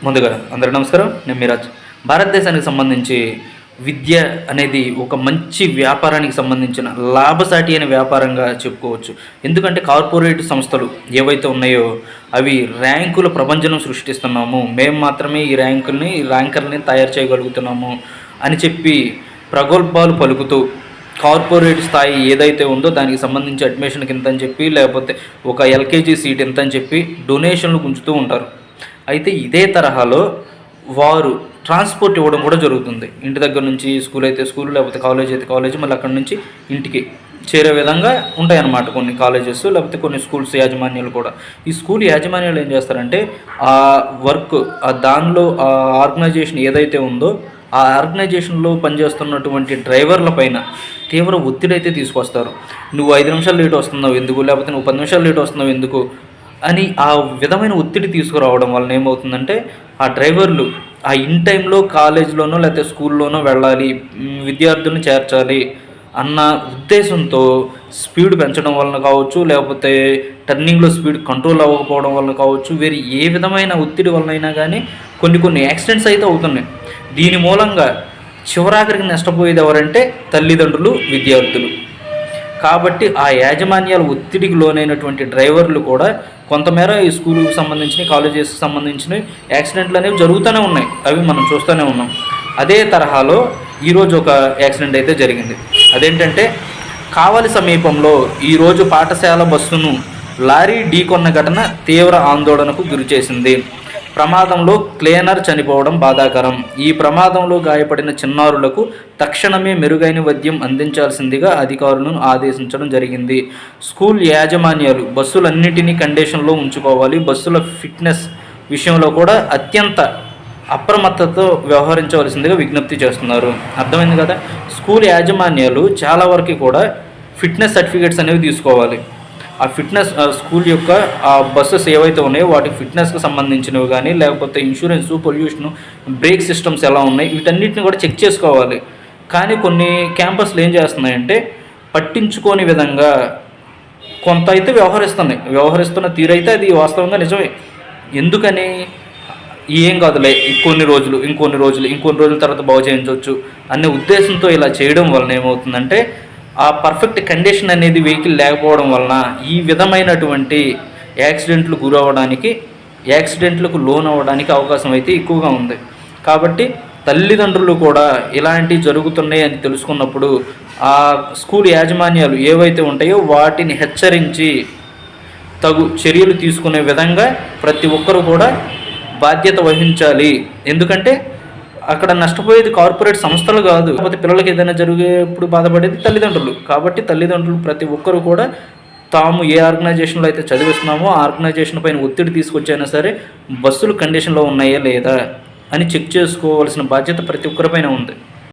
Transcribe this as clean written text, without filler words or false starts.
ముందుగా అందరికీ నమస్కారం. నేను మీరాజ్. భారతదేశానికి సంబంధించి విద్య అనేది ఒక మంచి వ్యాపారానికి సంబంధించిన లాభసాటి అనే వ్యాపారంగా చెప్పుకోవచ్చు. ఎందుకంటే కార్పొరేట్ సంస్థలు ఏవైతే ఉన్నాయో అవి ర్యాంకుల ప్రపంచం సృష్టిస్తున్నాము, మేము మాత్రమే ఈ ర్యాంకర్ని తయారు చేయగలుగుతున్నాము అని చెప్పి ప్రగల్భాలు పలుకుతూ కార్పొరేట్ స్థాయి ఏదైతే ఉందో దానికి సంబంధించి అడ్మిషన్కి ఇంత అని చెప్పి, లేకపోతే ఒక ఎల్కేజీ సీట్ ఎంత అని చెప్పి డొనేషన్లు గుంజుతూ ఉంటారు. అయితే ఇదే తరహాలో వారు ట్రాన్స్పోర్ట్ ఇవ్వడం కూడా జరుగుతుంది. ఇంటి దగ్గర నుంచి స్కూల్ అయితే స్కూల్, లేకపోతే కాలేజ్ అయితే కాలేజ్, మళ్ళీ అక్కడి నుంచి ఇంటికి చేరే విధంగా ఉంటాయన్నమాట కొన్ని కాలేజెస్, లేకపోతే కొన్ని స్కూల్స్ యాజమాన్యాలు కూడా. ఈ స్కూల్ యాజమాన్యాలు ఏం చేస్తారంటే ఆ వర్క్, దానిలో ఆ ఆర్గనైజేషన్ ఏదైతే ఉందో ఆ ఆర్గనైజేషన్లో పనిచేస్తున్నటువంటి డ్రైవర్ల పైన తీవ్ర ఒత్తిడి అయితే తీసుకొస్తారు. నువ్వు 5 నిమిషాలు లేట్ వస్తున్నావు ఎందుకు, లేకపోతే నువ్వు 10 నిమిషాలు లేట్ వస్తున్నావు ఎందుకు అని ఆ విధమైన ఒత్తిడి తీసుకురావడం వలన ఏమవుతుందంటే ఆ డ్రైవర్లు ఆ ఇన్ టైంలో కాలేజ్లోనో లేకపోతే స్కూల్లోనో వెళ్ళాలి, విద్యార్థులను చేర్చాలి అన్న ఉద్దేశంతో స్పీడ్ పెంచడం వలన కావచ్చు, లేకపోతే టర్నింగ్లో స్పీడ్ కంట్రోల్ అవ్వకపోవడం వలన కావచ్చు, వేరే ఏ విధమైన ఒత్తిడి వలనైనా కానీ కొన్ని యాక్సిడెంట్స్ అయితే అవుతున్నాయి. దీని మూలంగా చివరాఖరికి నష్టపోయేది ఎవరంటే తల్లిదండ్రులు, విద్యార్థులు. కాబట్టి ఆ యాజమాన్యాల ఒత్తిడికి లోనైనటువంటి డ్రైవర్లు కూడా కొంతమేర ఈ స్కూల్కి సంబంధించిన, కాలేజెస్కి సంబంధించిన యాక్సిడెంట్లు అనేవి జరుగుతూనే ఉన్నాయి, అవి మనం చూస్తూనే ఉన్నాం. అదే తరహాలో ఈరోజు ఒక యాక్సిడెంట్ అయితే జరిగింది. అదేంటంటే కావలి సమీపంలో ఈరోజు పాఠశాల బస్సును లారీ ఢీకొన్న ఘటన తీవ్ర ఆందోళనకు గురిచేసింది. ప్రమాదంలో క్లీనర్ చనిపోవడం బాధాకరం. ఈ ప్రమాదంలో గాయపడిన చిన్నారులకు తక్షణమే మెరుగైన వైద్యం అందించాల్సిందిగా అధికారులను ఆదేశించడం జరిగింది. స్కూల్ యాజమాన్యాలు బస్సులన్నింటినీ కండిషన్లో ఉంచుకోవాలి, బస్సుల ఫిట్నెస్ విషయంలో కూడా అత్యంత అప్రమత్తతో వ్యవహరించవలసిందిగా విజ్ఞప్తి చేస్తున్నారు. అర్థమైంది కదా. స్కూల్ యాజమాన్యాలు చాలా వరకు కూడా ఫిట్నెస్ సర్టిఫికేట్స్ అనేవి తీసుకోవాలి. ఆ ఫిట్నెస్ స్కూల్ యొక్క ఆ బస్సెస్ ఏవైతే ఉన్నాయో వాటి ఫిట్నెస్కి సంబంధించినవి కానీ, లేకపోతే ఇన్సూరెన్సు, పొల్యూషను, బ్రేక్ సిస్టమ్స్ ఎలా ఉన్నాయి వీటన్నిటిని కూడా చెక్ చేసుకోవాలి. కానీ కొన్ని క్యాంపస్లు ఏం చేస్తున్నాయంటే పట్టించుకోని విధంగా కొంత అయితే వ్యవహరిస్తున్న తీరైతే అది వాస్తవంగా నిజమే. ఎందుకని ఏం కాదులే, ఇంకొన్ని రోజుల తర్వాత బాగు చేయించవచ్చు అనే ఉద్దేశంతో ఇలా చేయడం వలన ఏమవుతుందంటే ఆ పర్ఫెక్ట్ కండిషన్ అనేది వెహికల్ లేకపోవడం వలన ఈ విధమైనటువంటి యాక్సిడెంట్లకు లోన్ అవ్వడానికి అవకాశం అయితే ఎక్కువగా ఉంది. కాబట్టి తల్లిదండ్రులు కూడా ఇలాంటివి జరుగుతున్నాయి అని తెలుసుకున్నప్పుడు ఆ స్కూల్ యాజమాన్యాలు ఏవైతే ఉంటాయో వాటిని హెచ్చరించి తగు చర్యలు తీసుకునే విధంగా ప్రతి ఒక్కరూ కూడా బాధ్యత వహించాలి. ఎందుకంటే అక్కడ నష్టపోయేది కార్పొరేట్ సంస్థలు కాదు, లేకపోతే పిల్లలకి ఏదైనా జరిగేప్పుడు బాధపడేది తల్లిదండ్రులు. కాబట్టి తల్లిదండ్రులు ప్రతి ఒక్కరు కూడా తాము ఏ ఆర్గనైజేషన్లో అయితే చదివిస్తున్నామో ఆ ఆర్గనైజేషన్ పైన ఒత్తిడి తీసుకొచ్చైనా సరే బస్సులు కండిషన్లో ఉన్నాయా లేదా అని చెక్ చేసుకోవాల్సిన బాధ్యత ప్రతి ఒక్కరిపైన ఉంది.